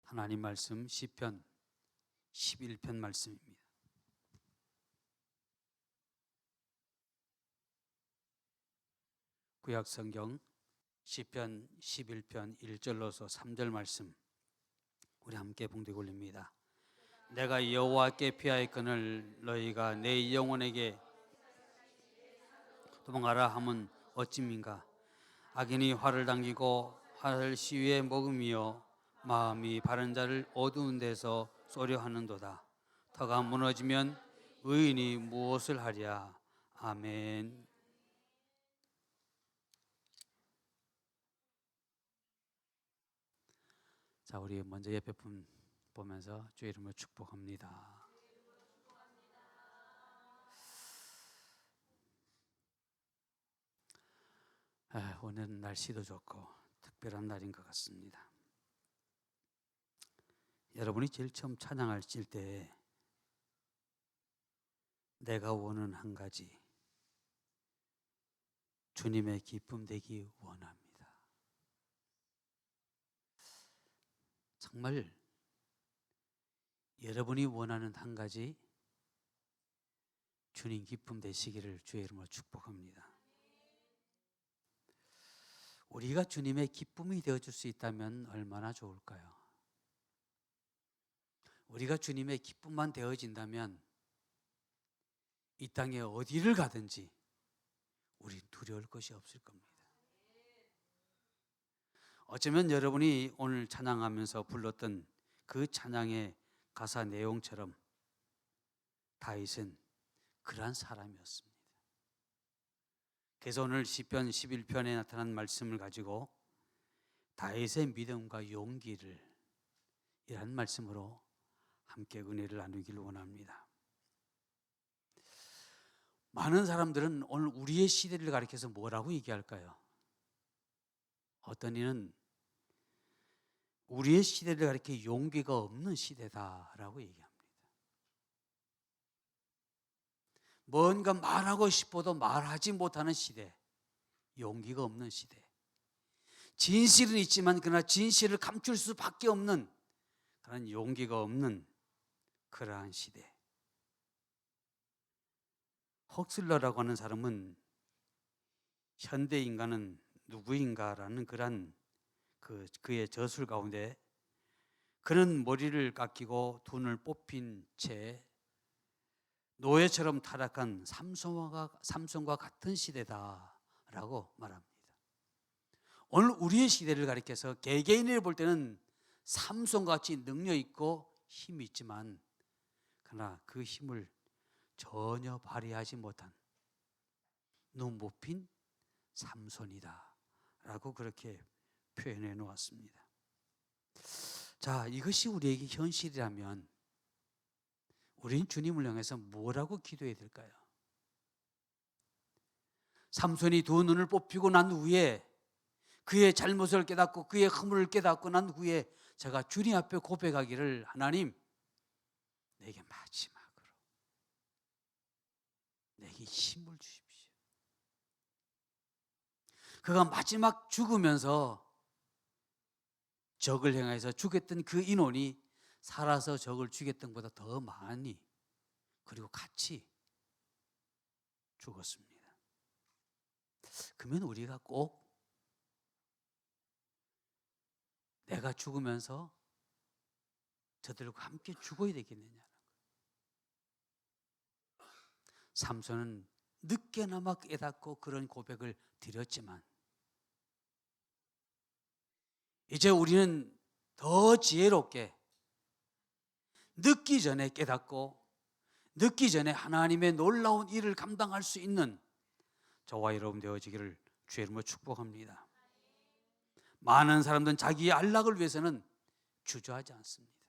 하나님 말씀 시편 11편 말씀입니다. 구약 성경 시편 11편 1절로서 3절 말씀 우리 함께 봉독 올립니다. 내가 여호와께 피하였거늘 너희가 내 영혼에게 도망가라 함은 어찌민가. 악인이 화를 당기고 화를 시위에 머금이요 마음이 바른 자를 어두운 데서 쏘려 하는도다. 터가 무너지면 의인이 무엇을 하랴. 아멘. 자, 우리 먼저 옆에 분 보면서 주의 이름으로 축복합니다. 오늘은 날씨도 좋고 특별한 날인 것 같습니다. 여러분이 제일 처음 찬양할 때 내가 원하는 한 가지, 주님의 기쁨 되기 원합니다. 정말 여러분이 원하는 한 가지, 주님 기쁨 되시기를 주의 이름으로 축복합니다. 우리가 주님의 기쁨이 되어줄 수 있다면 얼마나 좋을까요? 우리가 주님의 기쁨만 되어진다면 이 땅에 어디를 가든지 우리 두려울 것이 없을 겁니다. 어쩌면 여러분이 오늘 찬양하면서 불렀던 그 찬양의 가사 내용처럼 다윗은 그러한 사람이었습니다. 그래서 오늘 시편 11편에 나타난 말씀을 가지고 다윗의 믿음과 용기를 이런 말씀으로 함께 은혜를 나누기를 원합니다. 많은 사람들은 오늘 우리의 시대를 가리켜서 뭐라고 얘기할까요? 어떤 이는 우리의 시대를 가리켜 용기가 없는 시대다라고 얘기합니다. 뭔가 말하고 싶어도 말하지 못하는 시대, 용기가 없는 시대. 진실은 있지만 그러나 진실을 감출 수밖에 없는 그런 용기가 없는 그러한 시대. 헉슬러라고 하는 사람은 현대 인간은 누구인가라는 그런 그의 저술 가운데 그는 머리를 깎이고 눈을 뽑힌 채 노예처럼 타락한 삼손과 같은 시대다라고 말합니다. 오늘 우리의 시대를 가리켜서 개개인을 볼 때는 삼손같이 능력 있고 힘이 있지만 그러나 그 힘을 전혀 발휘하지 못한 눈 뽑힌 삼손이다 라고 그렇게 표현해 놓았습니다. 자, 이것이 우리에게 현실이라면 우린 주님을 향해서 뭐라고 기도해야 될까요? 삼손이 두 눈을 뽑히고 난 후에 그의 잘못을 깨닫고 그의 허물을 깨닫고 난 후에 제가 주님 앞에 고백하기를, 하나님 내게 마지막으로 내게 힘을 주십시오. 그가 마지막 죽으면서 적을 향해서 죽였던 그 인원이 살아서 적을 죽였던 것보다 더 많이 그리고 같이 죽었습니다. 그러면 우리가 꼭 내가 죽으면서 저들과 함께 죽어야 되겠느냐는 거예요. 삼손은 늦게나마 깨닫고 그런 고백을 드렸지만 이제 우리는 더 지혜롭게 늦기 전에 깨닫고 늦기 전에 하나님의 놀라운 일을 감당할 수 있는 저와 여러분 되어지기를 주의 이름으로 축복합니다. 많은 사람들은 자기의 안락을 위해서는 주저하지 않습니다.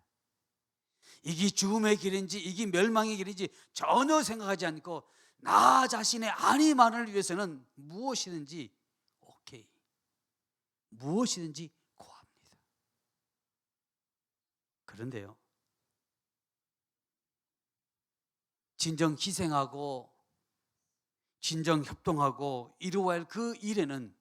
이게 죽음의 길인지 이게 멸망의 길인지 전혀 생각하지 않고 나 자신의 안위만을 위해서는 무엇이든지 오케이, 무엇이든지 고합니다. 그런데요, 진정 희생하고 진정 협동하고 이루어야 할 그 일에는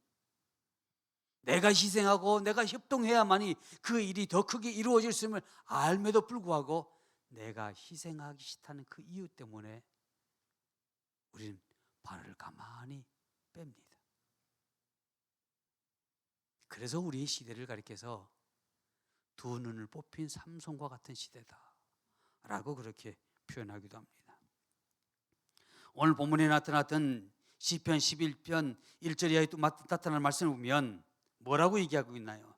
내가 희생하고 내가 협동해야만이 그 일이 더 크게 이루어질 수 있음을 알매도 불구하고 내가 희생하기 싫다는 그 이유 때문에 우리는 발을 가만히 뺍니다. 그래서 우리의 시대를 가리켜서 두 눈을 뽑힌 삼손과 같은 시대다라고 그렇게 표현하기도 합니다. 오늘 본문에 나타났던 시편 11편 1절 이하에 또 나타날 말씀을 보면 뭐라고 얘기하고 있나요?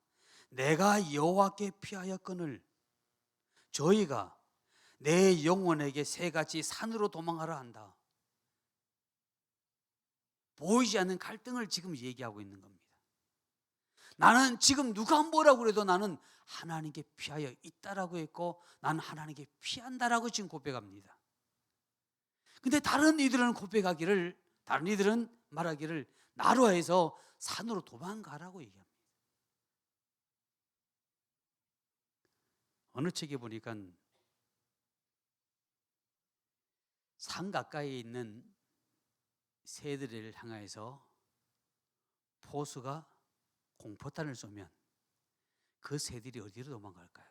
내가 여호와께 피하였거늘 저희가 내 영혼에게 새같이 산으로 도망하라 한다. 보이지 않는 갈등을 지금 얘기하고 있는 겁니다. 나는 지금 누가 뭐라고 그래도 나는 하나님께 피하여 있다라고 했고 나는 하나님께 피한다라고 지금 고백합니다. 근데 다른 이들은 말하기를 나로 해서 산으로 도망가라고 얘기합니다. 어느 책에 보니까 산 가까이에 있는 새들을 향해서 포수가 공포탄을 쏘면 그 새들이 어디로 도망갈까요?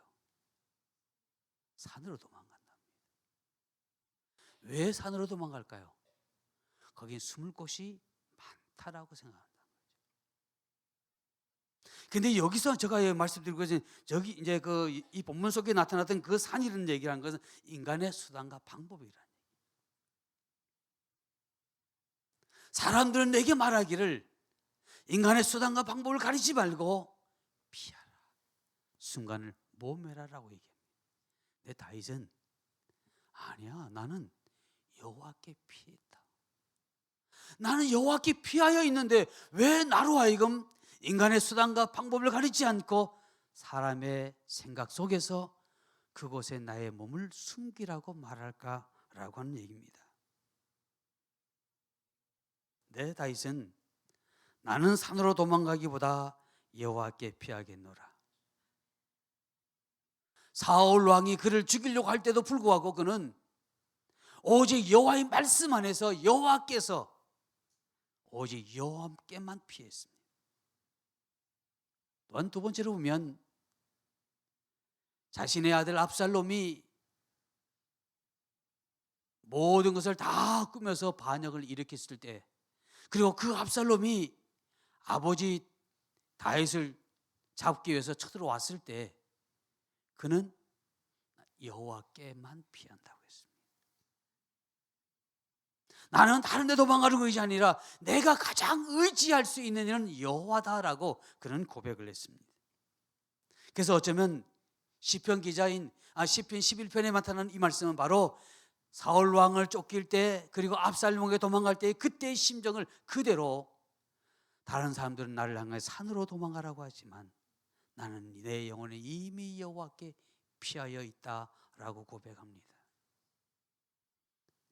산으로 도망간답니다. 왜 산으로 도망갈까요? 거긴 숨을 곳이 많다라고 생각한다. 근데 여기서 제가 말씀드리고 것은 저기 이제 이 본문 속에 나타났던 그 산이라는 얘기라는 것은 인간의 수단과 방법이라는 얘기. 사람들은 내게 말하기를 인간의 수단과 방법을 가리지 말고 피하라. 순간을 모멸하라고 얘기합니다. 근데 다윗은 아니야, 나는 여호와께 피했다. 나는 여호와께 피하여 있는데 왜 나로 하여금 인간의 수단과 방법을 가리지 않고 사람의 생각 속에서 그곳에 나의 몸을 숨기라고 말할까라고 하는 얘기입니다. 네, 다윗은 나는 산으로 도망가기보다 여호와께 피하겠노라. 사울 왕이 그를 죽이려고 할 때도 불구하고 그는 오직 여호와의 말씀 안에서 여호와께서 오직 여호와께만 피했습니다. 또한 두 번째로 보면 자신의 아들 압살롬이 모든 것을 다 꾸며서 반역을 일으켰을 때, 그리고 그 압살롬이 아버지 다윗을 잡기 위해서 쳐들어왔을 때 그는 여호와께만 피한다고 했습니다. 나는 다른 데 도망가는 것이 아니라 내가 가장 의지할 수 있는 이는 여호와다라고 그는 고백을 했습니다. 그래서 어쩌면 시편 기자인 시편 11편에 나타나는 이 말씀은 바로 사울 왕을 쫓길 때, 그리고 압살롬에게 도망갈 때 그때의 심정을 그대로, 다른 사람들은 나를 향해 산으로 도망가라고 하지만 나는 내 영혼에 이미 여호와께 피하여 있다라고 고백합니다.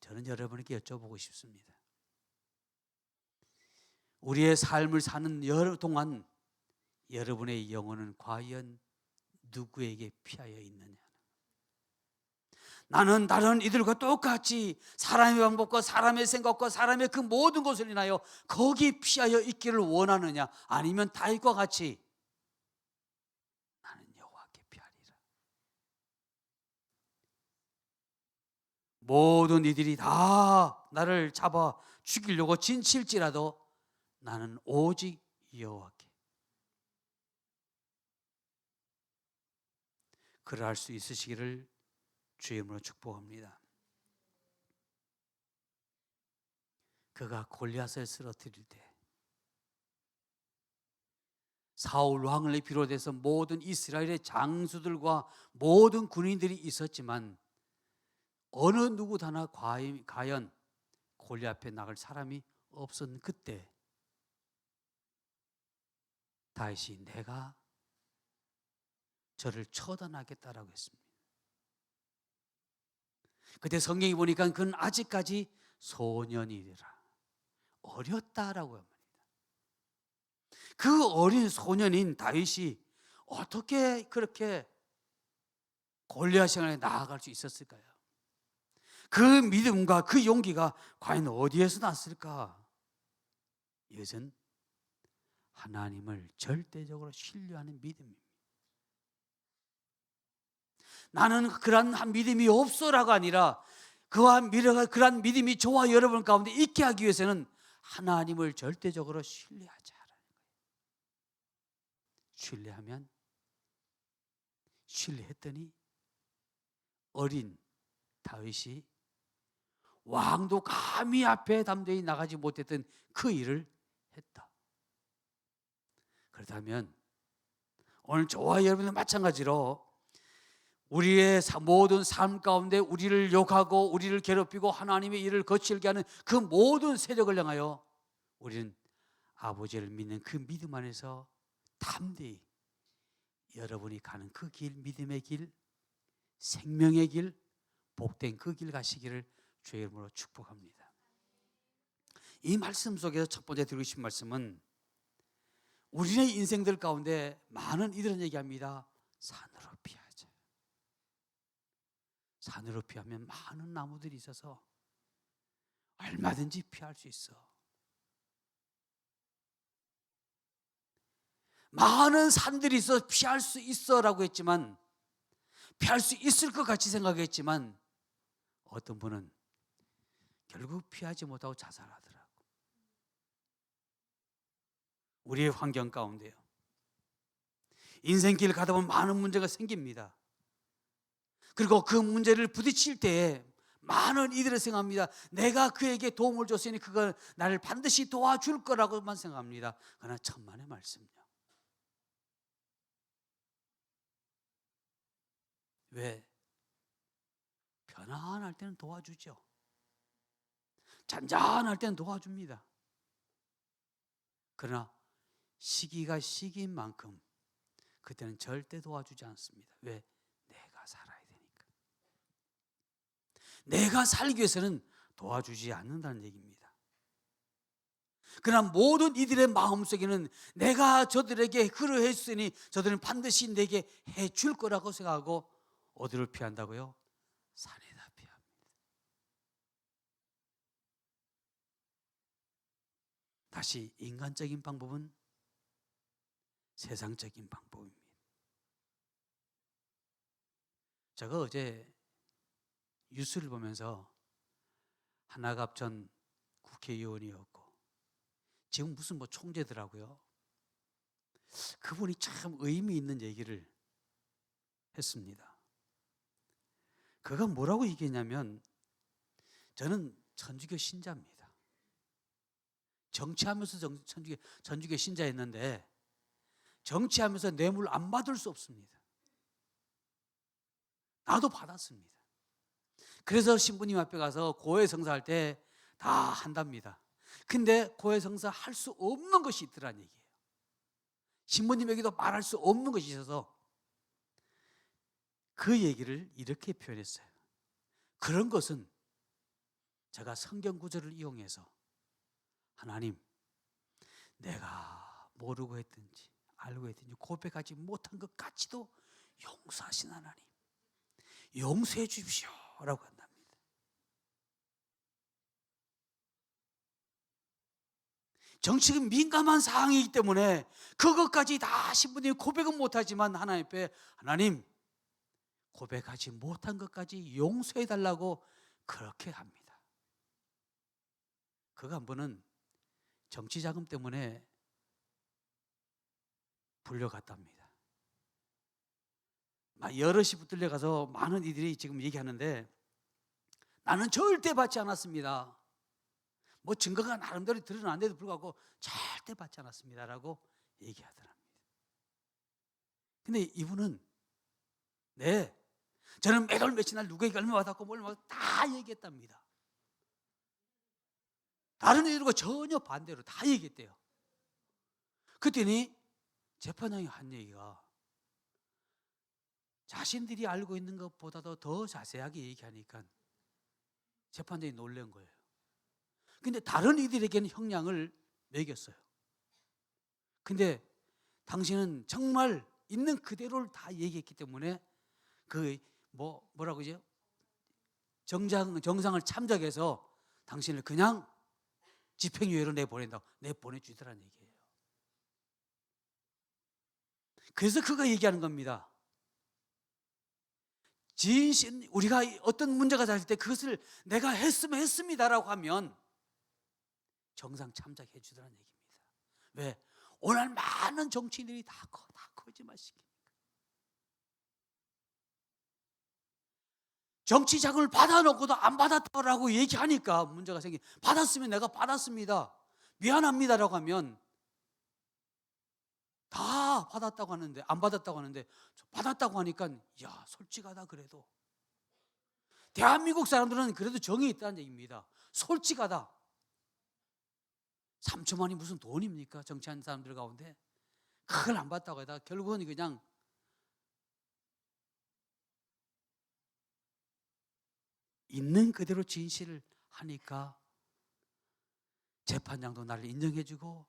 저는 여러분에게 여쭤보고 싶습니다. 우리의 삶을 사는 여러 동안 여러분의 영혼은 과연 누구에게 피하여 있느냐? 나는 다른 이들과 똑같이 사람의 방법과 사람의 생각과 사람의 그 모든 것을 인하여 거기 피하여 있기를 원하느냐, 아니면 다윗과 같이 나는 여호와께 피하리라. 모든 이들이 다 나를 잡아 죽이려고 진칠지라도 나는 오직 여호와께. 그러할 수 있으시기를 주의 이름으로 축복합니다. 그가 골리앗을 쓰러뜨릴 때 사울 왕을 비롯해서 모든 이스라엘의 장수들과 모든 군인들이 있었지만 어느 누구 하나 과연 골리앗 앞에 나갈 사람이 없었는 그때 다윗이 내가 저를 처단하겠다라고 했습니다. 그때 성경이 보니까 그는 아직까지 소년이라, 어렸다라고 합니다. 그 어린 소년인 다윗이 어떻게 그렇게 골리앗 향해 나아갈 수 있었을까요? 그 믿음과 그 용기가 과연 어디에서 났을까? 이것은 하나님을 절대적으로 신뢰하는 믿음입니다. 나는 그러한 믿음이 없어라가 아니라 그러한 믿음이 저와 여러분 가운데 있게 하기 위해서는 하나님을 절대적으로 신뢰하자. 신뢰하면 신뢰했더니 어린 다윗이 왕도 감히 앞에 담대히 나가지 못했던 그 일을 했다. 그렇다면 오늘 저와 여러분도 마찬가지로 우리의 모든 삶 가운데 우리를 욕하고 우리를 괴롭히고 하나님의 일을 거칠게 하는 그 모든 세력을 향하여 우리는 아버지를 믿는 그 믿음 안에서 담대히 여러분이 가는 그 길, 믿음의 길, 생명의 길, 복된 그 길 가시기를 주의 이름으로 축복합니다. 이 말씀 속에서 첫 번째 드리고 싶은 말씀은 우리의 인생들 가운데 많은 이들은 얘기합니다. 산으로 피하자. 산으로 피하면 많은 나무들이 있어서 얼마든지 피할 수 있어. 많은 산들이 있어 피할 수 있어라고 했지만, 피할 수 있을 것 같이 생각했지만 어떤 분은 결국 피하지 못하고 자살하더라고. 우리의 환경 가운데요, 인생길 가다 보면 많은 문제가 생깁니다. 그리고 그 문제를 부딪힐 때에 많은 이들을 생각합니다. 내가 그에게 도움을 줬으니 그가 나를 반드시 도와줄 거라고만 생각합니다. 그러나 천만의 말씀요, 왜? 편안할 때는 도와주죠. 잔잔할 때는 도와줍니다. 그러나 시기가 시기인 만큼 그때는 절대 도와주지 않습니다. 왜? 내가 살아야 되니까. 내가 살기 위해서는 도와주지 않는다는 얘기입니다. 그러나 모든 이들의 마음속에는 내가 저들에게 그러했으니 저들은 반드시 내게 해줄 거라고 생각하고 어디를 피한다고요? 산에다 피합니다. 다시 인간적인 방법은 세상적인 방법입니다. 제가 어제 뉴스를 보면서 하나갑 전 국회의원이었고 지금 무슨 총재더라고요. 그분이 참 의미 있는 얘기를 했습니다. 그가 뭐라고 얘기했냐면, 저는 천주교 신자입니다. 정치하면서 천주교 신자였는데 정치하면서 뇌물 안 받을 수 없습니다. 나도 받았습니다. 그래서 신부님 앞에 가서 고해성사할 때 다 한답니다. 근데 고해성사 할 수 없는 것이 있더란 얘기예요. 신부님에게도 말할 수 없는 것이 있어서 그 얘기를 이렇게 표현했어요. 그런 것은 제가 성경 구절을 이용해서 하나님, 내가 모르고 했든지 알고 했든지 고백하지 못한 것 같이도 용서하신 하나님, 용서해 주십시오라고 한답니다. 정치는 민감한 사항이기 때문에 그것까지 다 신부님이 고백은 못하지만 하나님 앞에, 하나님, 고백하지 못한 것까지 용서해 달라고 그렇게 합니다. 그 한 분은 정치 자금 때문에 불려갔답니다. 여럿이 붙들려가서 많은 이들이 지금 얘기하는데, 나는 절대 받지 않았습니다. 뭐 증거가 나름대로 드러났는데도 불구하고 절대 받지 않았습니다라고 얘기하더랍니다. 근데 이분은 네, 저는 매달 며칠 날 누구에게 얼마 받았고 뭘 받았고 다 얘기했답니다. 다른 이들과 전혀 반대로 다 얘기했대요. 그랬더니 재판장이 한 얘기가, 자신들이 알고 있는 것보다도 더 자세하게 얘기하니까 재판장이 놀란 거예요. 근데 다른 이들에게는 형량을 매겼어요. 근데 당신은 정말 있는 그대로를 다 얘기했기 때문에 뭐라고 하죠? 정상을 참작해서 당신을 그냥 집행유예로 내보낸다고 내보내주더란 얘기예요. 그래서 그가 얘기하는 겁니다. 진실, 우리가 어떤 문제가 닥칠 때 그것을 내가 했으면 했습니다라고 하면 정상 참작해 주더라는 얘기입니다. 왜? 오늘 많은 정치인들이 다 거짓말시킵니다. 정치 자금을 받아놓고도 안 받았다고 얘기하니까 문제가 생기. 받았으면 내가 받았습니다, 미안합니다라고 하면 다 받았다고 하는데, 안 받았다고 하는데 받았다고 하니까 야, 솔직하다. 그래도 대한민국 사람들은 그래도 정이 있다는 얘기입니다. 솔직하다. 3천만이 무슨 돈입니까? 정치하는 사람들 가운데 그걸 안 받다고 하다가 결국은 그냥 있는 그대로 진실을 하니까 재판장도 나를 인정해 주고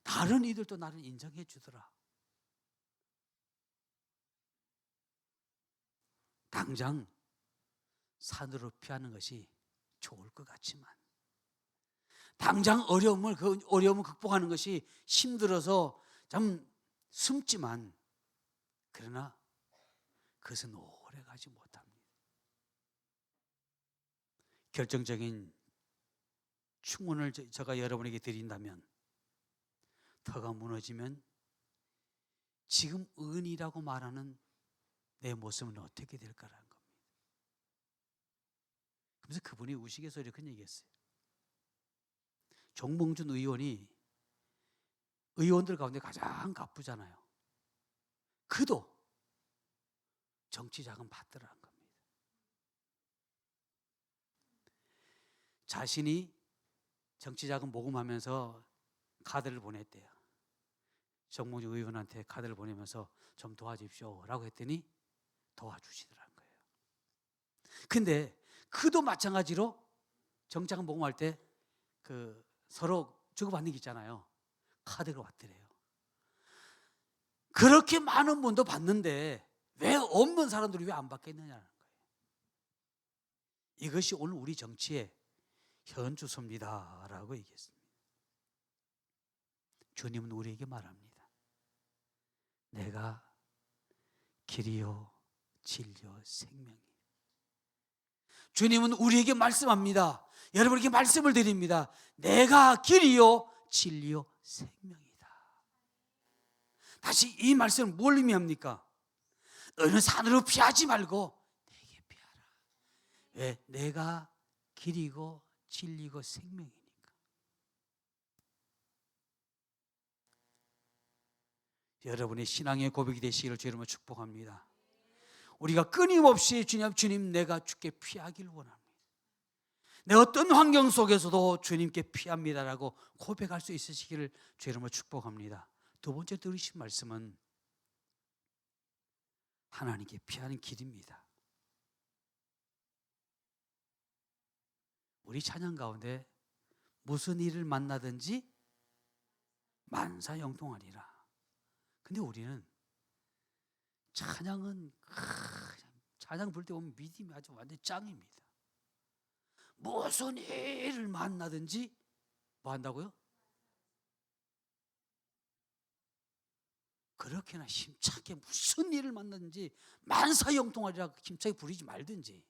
다른 이들도 나를 인정해 주더라. 당장 산으로 피하는 것이 좋을 것 같지만, 당장 그 어려움을 극복하는 것이 힘들어서 참 숨지만, 그러나 그것은 오래 가지 못합니다. 결정적인 충원을 제가 여러분에게 드린다면, 터가 무너지면 지금 은이라고 말하는 내 모습은 어떻게 될까라는 겁니다. 그래서 그분이 우스갯소리로 이렇게 얘기했어요. 정몽준 의원이 의원들 가운데 가장 가쁘잖아요. 그도 정치 자금 받더라는 겁니다. 자신이 정치 자금 모금하면서 카드를 보냈대요. 정몽준 의원한테 카드를 보내면서 좀 도와주십시오라고 했더니 도와주시더라는 거예요. 근데 그도 마찬가지로 정치 자금 모금할 때 그 서로 주고받는 게 있잖아요. 카드가 왔더래요. 그렇게 많은 분도 받는데 왜 없는 사람들이 왜 안 받겠느냐는 거예요. 이것이 오늘 우리 정치의 현주소입니다라고 얘기했습니다. 주님은 우리에게 말합니다. 내가 길이요 진리요 생명이에요. 주님은 우리에게 말씀합니다. 여러분에게 말씀을 드립니다. 내가 길이요 진리요 생명이다. 다시 이 말씀은 뭘 의미합니까? 너는 산으로 피하지 말고 내게 피하라. 왜? 내가 길이고 진리고 생명이니까. 여러분의 신앙의 고백이 되시기를 주님으로 축복합니다. 우리가 끊임없이 주님 내가 주께 피하길 원합니다. 내 어떤 환경 속에서도 주님께 피합니다라고 고백할 수 있으시기를 주님으로 축복합니다. 두 번째 들으신 말씀은 하나님께 피하는 길입니다. 우리 찬양 가운데 무슨 일을 만나든지 만사형통하리라. 근데 우리는 찬양 부를 때 보면 믿음이 아주 완전 짱입니다. 무슨 일을 만나든지 뭐 한다고요? 그렇게나 힘차게 무슨 일을 만나든지 만사형통하리라 힘차게 부르지 말든지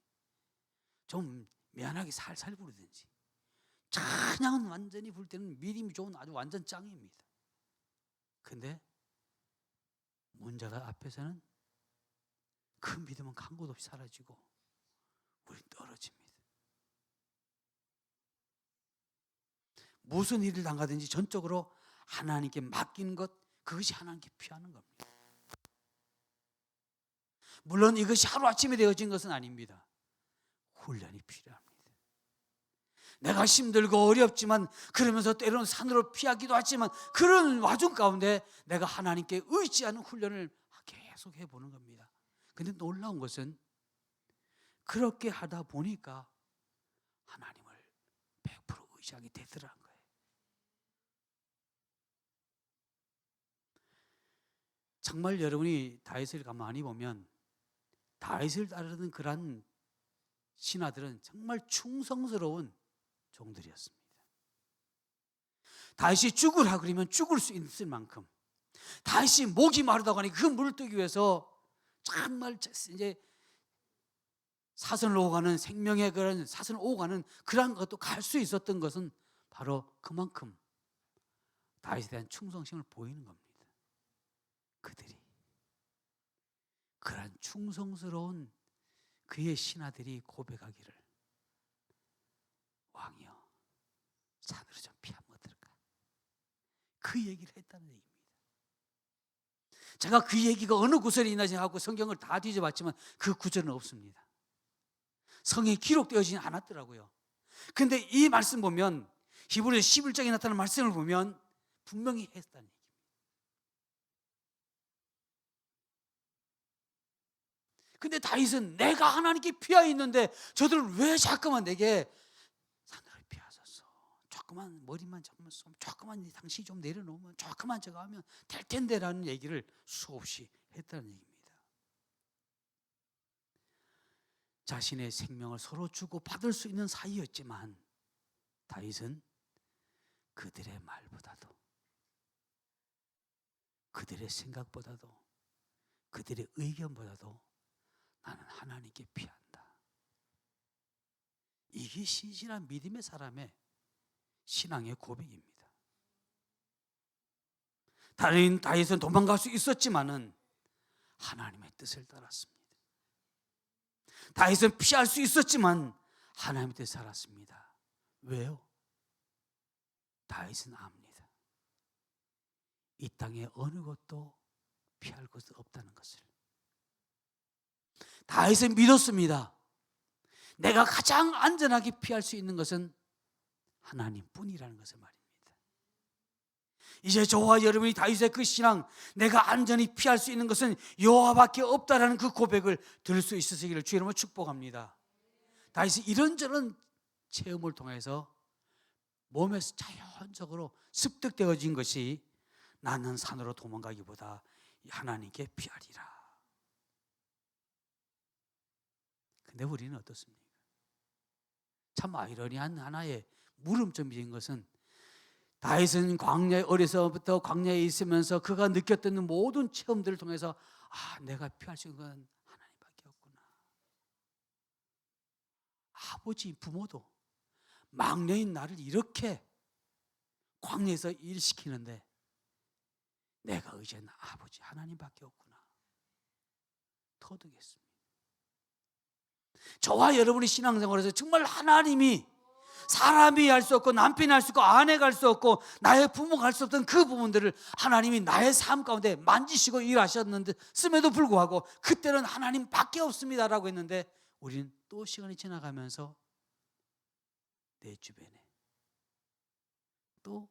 좀 미안하게 살살 부르든지, 찬양은 완전히 부를 때는 믿음이 좋은 아주 완전 짱입니다. 근데 문제가 앞에서는 그 믿음은 간 곳 없이 사라지고 우리 떨어집니다. 무슨 일을 당하든지 전적으로 하나님께 맡기는 것, 그것이 하나님께 피하는 겁니다. 물론 이것이 하루아침에 되어진 것은 아닙니다. 훈련이 필요합니다. 내가 힘들고 어렵지만, 그러면서 때로는 산으로 피하기도 하지만, 그런 와중 가운데 내가 하나님께 의지하는 훈련을 계속 해보는 겁니다. 근데 놀라운 것은 그렇게 하다 보니까 하나님을 100% 의지하게 되더라는 거예요. 정말 여러분이 다윗을 가만히 보면 다윗을 따르는 그런 신하들은 정말 충성스러운 종들이었습니다. 다윗이 죽으라 그러면 죽을 수 있을 만큼, 다윗이 목이 마르다고 하니 그 물을 뜨기 위해서 정말 이제 사선을 오가는 생명의 그런 사선을 오가는 그런 것도 갈 수 있었던 것은 바로 그만큼 다윗에 대한 충성심을 보이는 겁니다. 그들이 그러한 충성스러운 그의 신하들이 고백하기를, 왕이여 산으로 좀 피하면 어떨까? 그 얘기를 했다는 얘기입니다. 제가 그 얘기가 어느 구절에 있나 생각하고 성경을 다 뒤져봤지만 그 구절은 없습니다. 성경에 기록되어지지 않았더라고요. 근데 이 말씀 보면, 히브리서 11장에 나타나는 말씀을 보면 분명히 했다는 얘기입니다. 근데 다윗은 내가 하나님께 피하 있는데 저들은 왜 자꾸만 내게 산으로 피하소서, 조그만 머리만 잡으면서 조그만 당신이 좀 내려놓으면 조그만 저거 하면 될 텐데 라는 얘기를 수없이 했다는 얘기입니다. 자신의 생명을 서로 주고 받을 수 있는 사이였지만 다윗은 그들의 말보다도, 그들의 생각보다도, 그들의 의견보다도 나는 하나님께 피한다. 이게 신실한 믿음의 사람의 신앙의 고백입니다. 다윗은 도망갈 수 있었지만은 하나님의 뜻을 따랐습니다. 다윗은 피할 수 있었지만 하나님의 뜻을 따랐습니다. 왜요? 다윗은 압니다. 이 땅에 어느 것도 피할 것은 없다는 것을. 다윗은 믿었습니다. 내가 가장 안전하게 피할 수 있는 것은 하나님뿐이라는 것을 말입니다. 이제 저와 여러분이 다윗의 그 신앙, 내가 안전히 피할 수 있는 것은 여호와밖에 없다라는 그 고백을 들을 수 있으시기를 주의 이름으로 축복합니다. 다윗이 이런저런 체험을 통해서 몸에서 자연적으로 습득되어진 것이 나는 산으로 도망가기보다 하나님께 피하리라. 근데 우리는 어떻습니까? 참 아이러니한 하나의 물음점인 것은 다윗은 광야에 어려서부터 광야에 있으면서 그가 느꼈던 모든 체험들을 통해서 내가 피할 수 있는 건 하나님밖에 없구나. 아버지, 부모도 막내인 나를 이렇게 광야에서 일시키는데 내가 의지하는 아버지 하나님밖에 없구나. 터득했습니다. 저와 여러분의 신앙생활에서 정말 하나님이 사람이 할 수 없고 남편이 할 수 없고 아내가 할 수 없고 나의 부모가 할 수 없던 그 부분들을 하나님이 나의 삶 가운데 만지시고 일하셨는데 씀에도 불구하고 그때는 하나님밖에 없습니다라고 했는데 우리는 또 시간이 지나가면서 내 주변에 또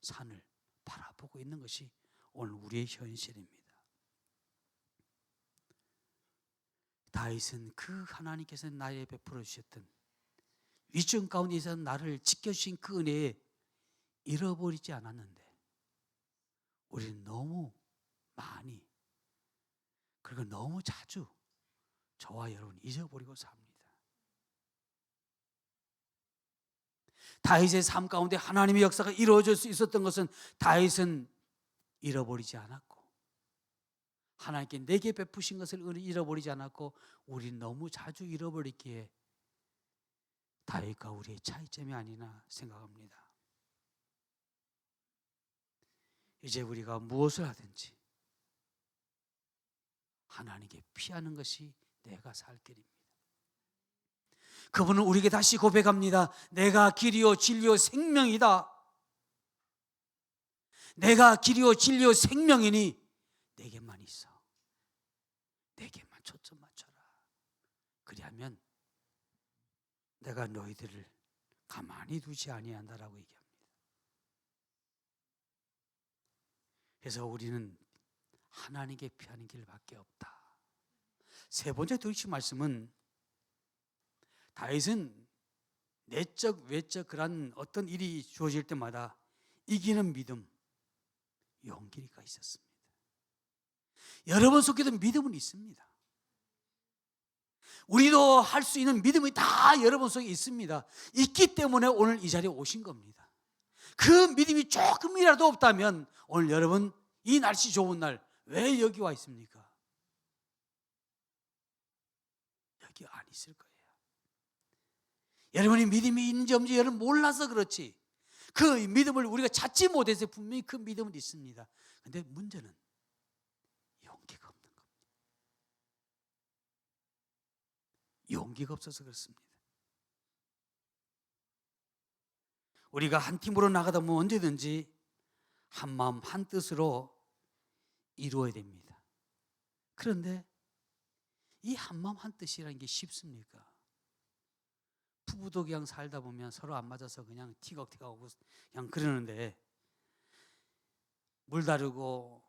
산을 바라보고 있는 것이 오늘 우리의 현실입니다. 다윗은 그 하나님께서 나에게 베풀어 주셨던 위증 가운데서 나를 지켜주신 그 은혜에 잃어버리지 않았는데 우리는 너무 많이, 그리고 너무 자주 저와 여러분 잊어버리고 삽니다. 다윗의 삶 가운데 하나님의 역사가 이루어질 수 있었던 것은 다윗은 잃어버리지 않았고 하나님께 내게 베푸신 것을 잃어버리지 않았고 우리는 너무 자주 잃어버리기에 다윗과 우리의 차이점이 아니나 생각합니다. 이제 우리가 무엇을 하든지 하나님께 피하는 것이 내가 살 길입니다. 그분은 우리에게 다시 고백합니다. 내가 길이요 진리요 생명이다. 내가 길이요 진리요 생명이니 내게만 있어. 내게만 초점 맞춰라. 그리하면 내가 너희들을 가만히 두지 아니한다라고 얘기합니다. 그래서 우리는 하나님께 피하는 길밖에 없다. 세 번째 도이치 말씀은 다윗은 내적 외적 그런 어떤 일이 주어질 때마다 이기는 믿음, 용기가 있었습니다. 여러분 속에도 믿음은 있습니다. 우리도 할 수 있는 믿음이 다 여러분 속에 있습니다. 있기 때문에 오늘 이 자리에 오신 겁니다. 그 믿음이 조금이라도 없다면 오늘 여러분 이 날씨 좋은 날 왜 여기 와 있습니까? 여기 안 있을 거예요. 여러분이 믿음이 있는지 없는지 여러분 몰라서 그렇지, 그 믿음을 우리가 찾지 못해서 분명히 그 믿음은 있습니다. 그런데 문제는 용기가 없는 겁니다. 용기가 없어서 그렇습니다. 우리가 한 팀으로 나가다 보면 언제든지 한 마음 한 뜻으로 이루어야 됩니다. 그런데 이 한 마음 한 뜻이라는 게 쉽습니까? 부부도 그냥 살다 보면 서로 안 맞아서 그냥 티격태격하고 그냥 그러는데, 물 다르고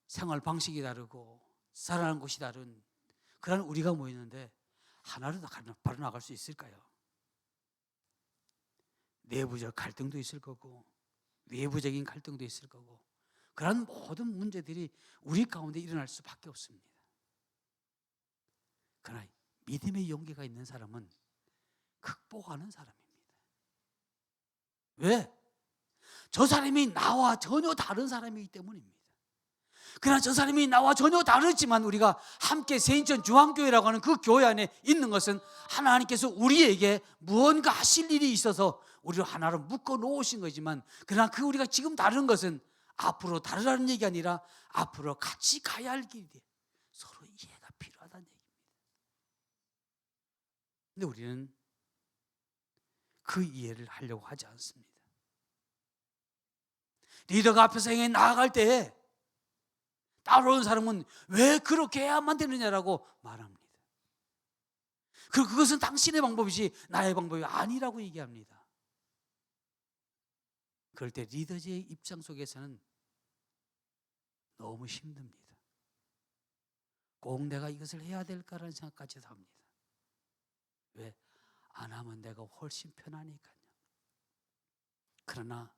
생활 방식이 다르고 살아가는 곳이 다른 그런 우리가 모이는데 하나로 바로 나갈 수 있을까요? 내부적 갈등도 있을 거고 외부적인 갈등도 있을 거고, 그런 모든 문제들이 우리 가운데 일어날 수밖에 없습니다. 그러나 믿음의 용기가 있는 사람은 극복하는 사람입니다. 왜? 저 사람이 나와 전혀 다른 사람이기 때문입니다. 그러나 저 사람이 나와 전혀 다르지만 우리가 함께 세인천 중앙교회라고 하는 그 교회 안에 있는 것은 하나님께서 우리에게 무언가 하실 일이 있어서 우리를 하나로 묶어 놓으신 거지만, 그러나 그 우리가 지금 다른 것은 앞으로 다르다는 얘기 아니라 앞으로 같이 가야 할 길이에요. 서로 이해가 필요하다는 얘기입니다. 근데 우리는 그 이해를 하려고 하지 않습니다. 리더가 앞에서 행해 나아갈 때 따라오는 사람은 왜 그렇게 해야만 되느냐라고 말합니다. 그것은 당신의 방법이지 나의 방법이 아니라고 얘기합니다. 그럴 때 리더의 입장 속에서는 너무 힘듭니다. 꼭 내가 이것을 해야 될까라는 생각까지도 합니다. 왜? 안 하면 내가 훨씬 편하니까요. 그러나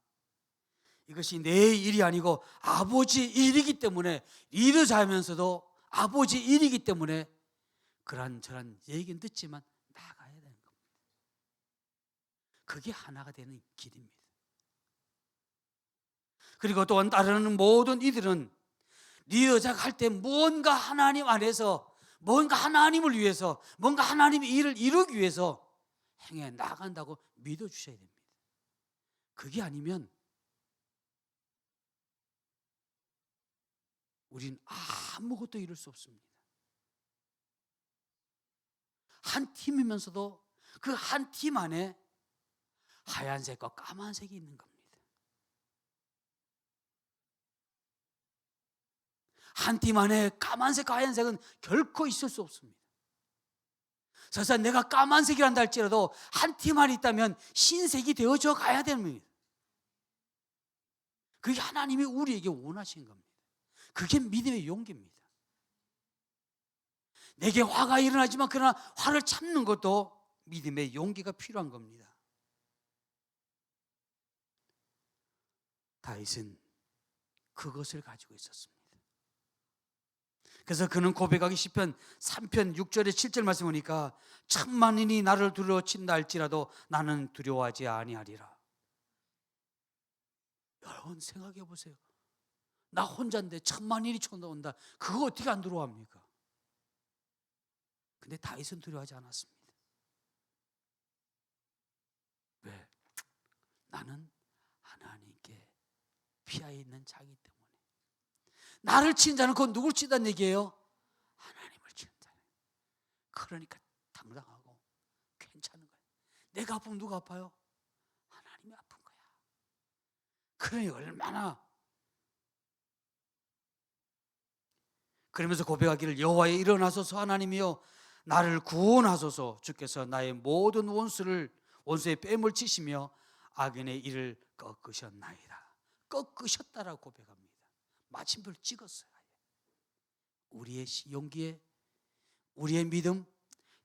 이것이 내 일이 아니고 아버지 일이기 때문에, 리더자면서도 아버지 일이기 때문에 그런저런 얘기는 듣지만 나가야 되는 겁니다. 그게 하나가 되는 길입니다. 그리고 또한 따르는 모든 이들은 리더자가 할 때 뭔가 하나님 안에서, 뭔가 하나님을 위해서, 뭔가 하나님의 일을 이루기 위해서 행해 나간다고 믿어주셔야 됩니다. 그게 아니면 우린 아무것도 이룰 수 없습니다. 한 팀이면서도 그 한 팀 안에 하얀색과 까만색이 있는 겁니다. 한 팀 안에 까만색과 하얀색은 결코 있을 수 없습니다. 설사 내가 까만색이란다 할지라도 한 팀 안에 있다면 흰색이 되어져 가야 됩니다. 그게 하나님이 우리에게 원하신 겁니다. 그게 믿음의 용기입니다. 내게 화가 일어나지만 그러나 화를 참는 것도 믿음의 용기가 필요한 겁니다. 다윗은 그것을 가지고 있었습니다. 그래서 그는 고백하기 시편 3편 6절에 7절 말씀 보니까 천만인이 나를 두려워친다 할지라도 나는 두려워하지 아니하리라. 여러분 생각해 보세요. 나 혼자인데 천만인이 쳐다온다. 그거 어떻게 안 두려워합니까? 근데 다윗은 두려워하지 않았습니다. 왜? 나는 하나님께 피하 있는 자이기 때문에. 나를 치는 자는 그건 누굴 치다는 얘기예요? 하나님을 치는 자예요. 그러니까 당당하고 괜찮은 거예요. 내가 아프면 누가 아파요? 하나님이 아픈 거야. 그러니 얼마나. 그러면서 고백하기를 여호와여 일어나소서 하나님이여 나를 구원하소서. 주께서 나의 모든 원수의 뺨을 치시며 악인의 일을 꺾으셨나이다. 꺾으셨다라고 고백합니다. 마침표를 찍었어요. 우리의 용기에, 우리의 믿음,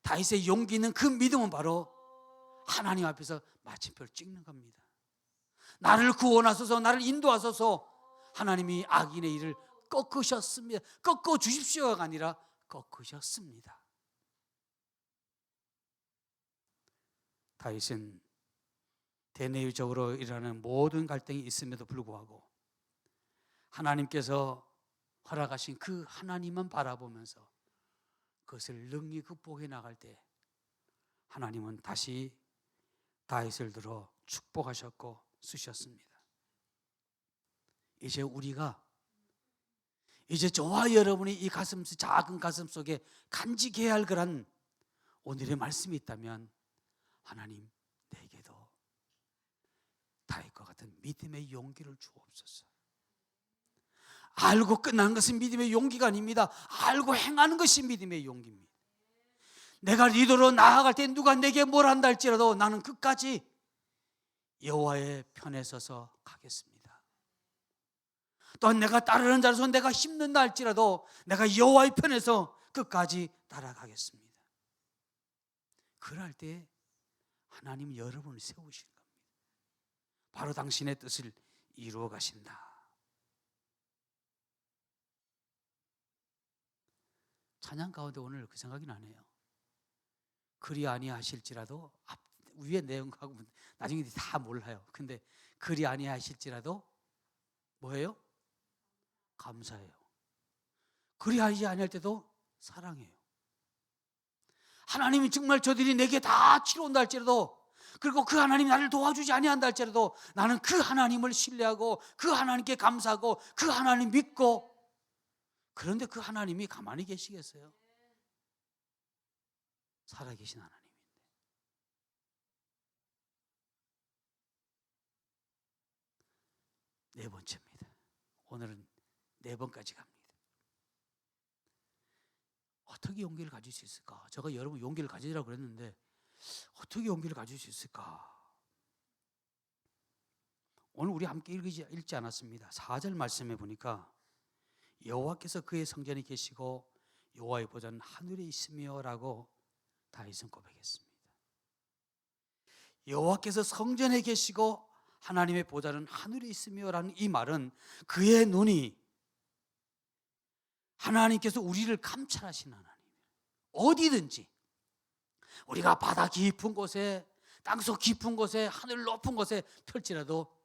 다윗의 용기 있는 그 믿음은 바로 하나님 앞에서 마침표를 찍는 겁니다. 나를 구원하소서, 나를 인도하소서. 하나님이 악인의 일을 꺾으셨습니다. 꺾어 주십시오가 아니라 꺾으셨습니다. 다윗은 대내적으로 일어나는 모든 갈등이 있음에도 불구하고 하나님께서 허락하신 그 하나님만 바라보면서 그것을 능히 극복해 나갈 때 하나님은 다시 다윗을 들어 축복하셨고 쓰셨습니다. 이제 우리가 저와 여러분이 이 작은 가슴 속에 간직해야 할 그런 오늘의 말씀이 있다면, 하나님 내게도 다윗과 같은 믿음의 용기를 주옵소서. 알고 끝나는 것은 믿음의 용기가 아닙니다. 알고 행하는 것이 믿음의 용기입니다. 내가 리더로 나아갈 때 누가 내게 뭘 한다 할지라도 나는 끝까지 여호와의 편에 서서 가겠습니다. 또한 내가 따르는 자로서 내가 힘든다 할지라도 내가 여호와의 편에서 끝까지 따라가겠습니다. 그럴 때 하나님 여러분을 세우시는 겁니다. 바로 당신의 뜻을 이루어 가신다. 찬양 가운데 오늘 그 생각이 나네요. 그리 아니하실지라도, 위에 내용하고 나중에 다 몰라요. 근데 그리 아니하실지라도 뭐예요? 감사해요. 그리 하지 아니할 때도 사랑해요. 하나님이 정말 저들이 내게 다 치러온다 할지라도, 그리고 그 하나님이 나를 도와주지 아니한다 할지라도 나는 그 하나님을 신뢰하고 그 하나님께 감사하고 그 하나님 믿고, 그런데 그 하나님이 가만히 계시겠어요? 살아계신 하나님인데. 네 번째입니다. 오늘은 네 번까지 갑니다. 어떻게 용기를 가질 수 있을까? 제가 여러분 용기를 가지라고 그랬는데 어떻게 용기를 가질 수 있을까? 오늘 우리 함께 읽지 않았습니다. 4절 말씀해 보니까 여호와께서 그의 성전에 계시고 여호와의 보좌는 하늘에 있으며 라고 다윗은 고백했습니다. 여호와께서 성전에 계시고 하나님의 보좌는 하늘에 있으며 라는 이 말은 그의 눈이, 하나님께서 우리를 감찰하시는 하나님, 어디든지 우리가 바다 깊은 곳에, 땅속 깊은 곳에, 하늘 높은 곳에 펼지라도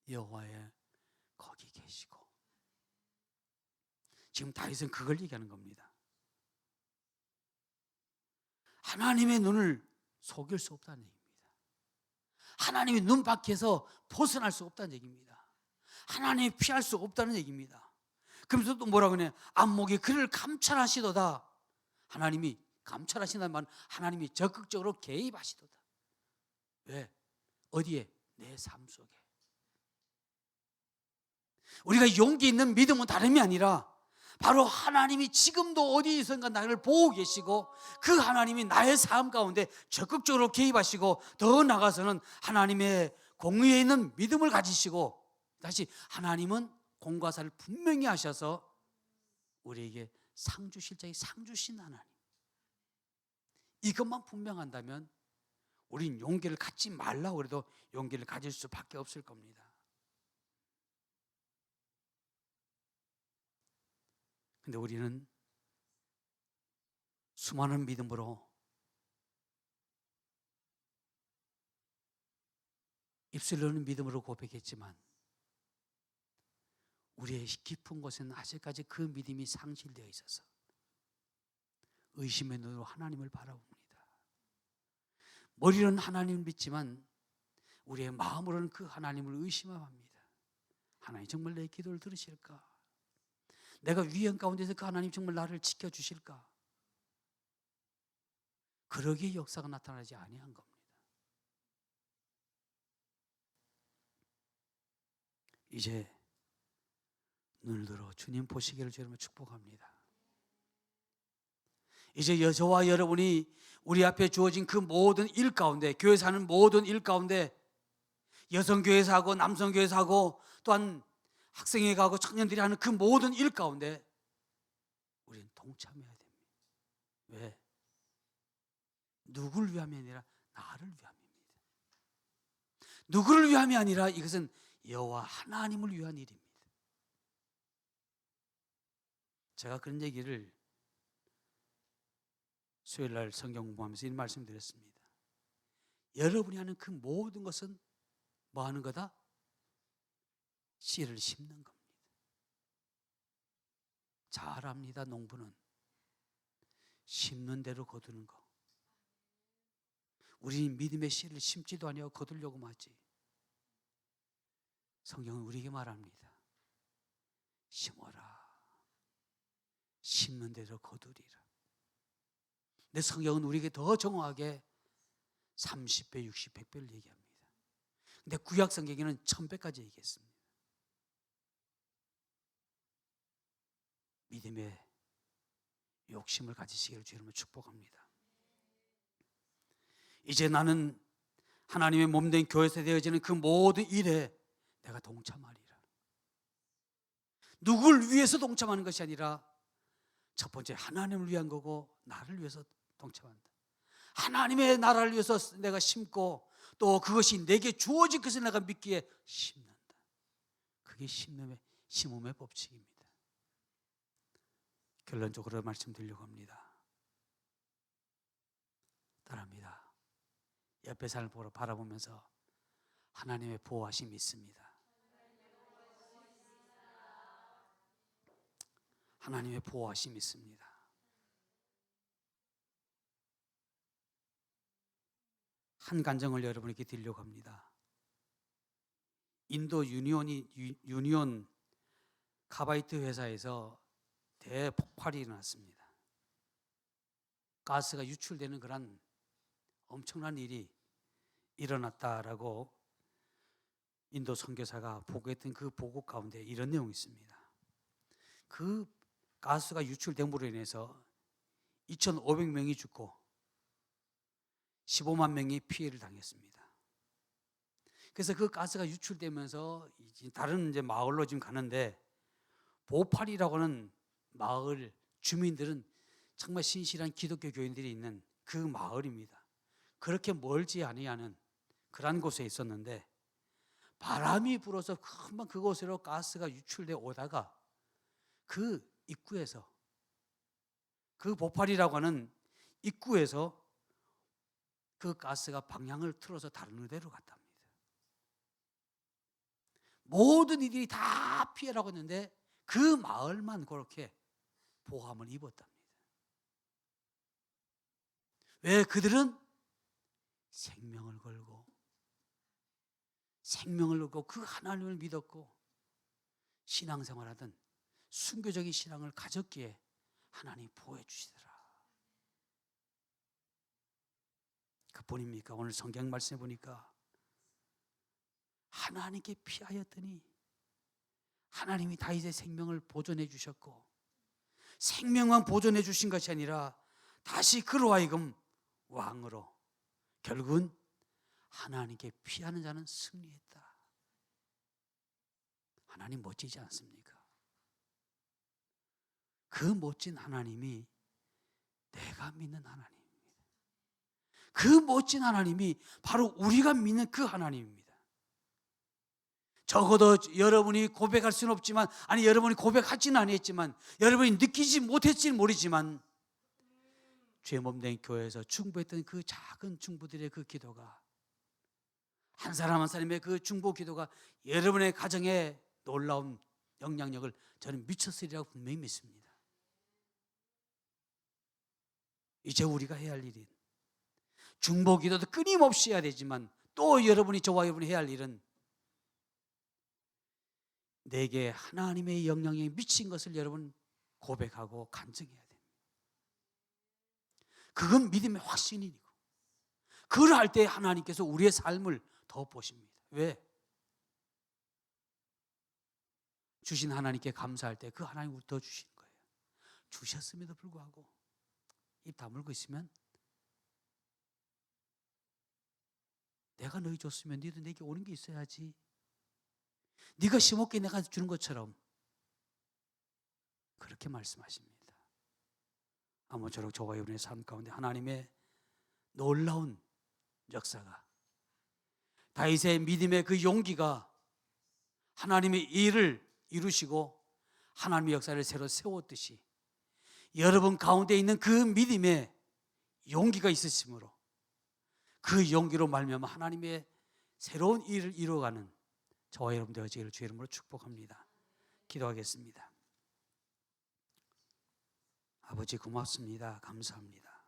여호와의 거기 계시고, 지금 다윗은 그걸 얘기하는 겁니다. 하나님의 눈을 속일 수 없다는 얘기입니다. 하나님의 눈 밖에서 벗어날 수 없다는 얘기입니다. 하나님이 피할 수 없다는 얘기입니다. 그러면서 또 뭐라고 하냐? 안목이 그를 감찰하시도다. 하나님이 감찰하신다는 말은 하나님이 적극적으로 개입하시도다. 왜? 어디에? 내 삶 속에. 우리가 용기 있는 믿음은 다름이 아니라 바로 하나님이 지금도 어디선가 나를 보고 계시고 그 하나님이 나의 삶 가운데 적극적으로 개입하시고, 더 나아가서는 하나님의 공의에 있는 믿음을 가지시고, 다시 하나님은 공과 사를 분명히 하셔서 우리에게 상 주실 자의 상 주신 하나님, 이것만 분명한다면 우린 용기를 갖지 말라고 해도 용기를 가질 수밖에 없을 겁니다. 근데 우리는 수많은 믿음으로, 입술로는 믿음으로 고백했지만 우리의 깊은 곳에는 아직까지 그 믿음이 상실되어 있어서 의심의 눈으로 하나님을 바라봅니다. 머리로는 하나님을 믿지만 우리의 마음으로는 그 하나님을 의심합니다. 하나님 정말 내 기도를 들으실까? 내가 위험 가운데서 그 하나님 정말 나를 지켜주실까? 그러기에 역사가 나타나지 아니한 겁니다. 이제 눈을 들어 주님 보시기를 주님을 축복합니다. 이제 저와 여러분이 우리 앞에 주어진 그 모든 일 가운데, 교회에서 하는 모든 일 가운데, 여성교회에서 하고 남성교회에서 하고 또한 학생회 가고 청년들이 하는 그 모든 일 가운데 우리는 동참해야 됩니다. 왜? 누구를 위함이 아니라 나를 위함입니다. 누구를 위함이 아니라 이것은 여호와 하나님을 위한 일입니다. 제가 그런 얘기를 수요일날 성경 공부하면서 이 말씀드렸습니다. 여러분이 하는 그 모든 것은 뭐 하는 거다? 씨를 심는 겁니다. 잘 압니다. 농부는 심는 대로 거두는 거. 우리는 믿음의 씨를 심지도 아니하고 거두려고 하지. 성경은 우리에게 말합니다. 심어라. 심는 대로 거두리라. 근데 성경은 우리에게 더 정확하게 30배, 60, 100배를 얘기합니다. 근데 구약 성경에는 1000배까지 얘기했습니다. 믿음의 욕심을 가지시기를 주님을 축복합니다. 이제 나는 하나님의 몸된 교회에서 되어지는 그 모든 일에 내가 동참하리라. 누굴 위해서 동참하는 것이 아니라 첫 번째 하나님을 위한 거고 나를 위해서 동참한다. 하나님의 나라를 위해서 내가 심고 또 그것이 내게 주어진 것을 내가 믿기에 심는다. 그게 심음의 법칙입니다. 결론적으로 말씀드리려고 합니다. 따라합니다. 옆에 사람을 보러 바라보면서 하나님의 보호하심이 있습니다. 하나님의 보호하심이 있습니다. 한 간증을 여러분에게 드리려고 합니다. 인도 유니온 카바이트 회사에서 대폭발이 일어났습니다. 가스가 유출되는 그런 엄청난 일이 일어났다라고 인도 선교사가 보고했던 그 보고 가운데 이런 내용이 있습니다. 그 가스가 유출됨으로 인해서 2,500명이 죽고 15만 명이 피해를 당했습니다. 그래서 그 가스가 유출되면서 다른 이제 마을로 지금 가는데 보팔이라고 하는 마을 주민들은 정말 신실한 기독교 교인들이 있는 그 마을입니다. 그렇게 멀지 아니하는 그런 곳에 있었는데 바람이 불어서 금방 그곳으로 가스가 유출되어 오다가 그 입구에서 그 보팔이라고 하는 입구에서 그 가스가 방향을 틀어서 다른 데로 갔답니다. 모든 이들이 다 피해라고 했는데 그 마을만 그렇게 보호함을 입었답니다. 왜? 그들은 생명을 걸고 그 하나님을 믿었고 신앙생활하던 순교적인 신앙을 가졌기에 하나님이 보호해 주시더라. 그뿐입니까? 오늘 성경 말씀해 보니까 하나님께 피하였더니 하나님이 다윗의 생명을 보존해 주셨고 생명만 보존해 주신 것이 아니라 다시 그로 하여금 왕으로 결국은 하나님께 피하는 자는 승리했다. 하나님 멋지지 않습니까? 그 멋진 하나님이 내가 믿는 하나님입니다. 그 멋진 하나님이 바로 우리가 믿는 그 하나님입니다. 적어도 여러분이 고백할 수는 없지만, 아니 여러분이 고백하지는 아니했지만, 여러분이 느끼지 못했지는 모르지만 주의 몸된 교회에서 중보했던 그 작은 중보들의 그 기도가, 한 사람 한 사람의 그 중보 기도가 여러분의 가정에 놀라운 영향력을 저는 미쳤으리라고 분명히 믿습니다. 이제 우리가 해야 할 일은 중보 기도도 끊임없이 해야 되지만 또 여러분이 저와 여러분이 해야 할 일은 내게 하나님의 영향력이 미친 것을 여러분 고백하고 간증해야 됩니다. 그건 믿음의 확신이고 그걸 할 때 하나님께서 우리의 삶을 더 보십니다. 왜? 주신 하나님께 감사할 때 그 하나님을 더 주시는 거예요. 주셨음에도 불구하고 입 다물고 있으면 내가 너희 줬으면 너희도 내게 오는 게 있어야지. 네가 심었기에 내가 주는 것처럼 그렇게 말씀하십니다. 아무쪼록 저와 여러분의 삶 가운데 하나님의 놀라운 역사가, 다윗의 믿음의 그 용기가 하나님의 일을 이루시고 하나님의 역사를 새로 세웠듯이 여러분 가운데 있는 그 믿음의 용기가 있으시므로 그 용기로 말미암아 하나님의 새로운 일을 이루어가는 저와 여러분 되어지기를 주의 이름으로 축복합니다. 기도하겠습니다. 아버지 고맙습니다. 감사합니다.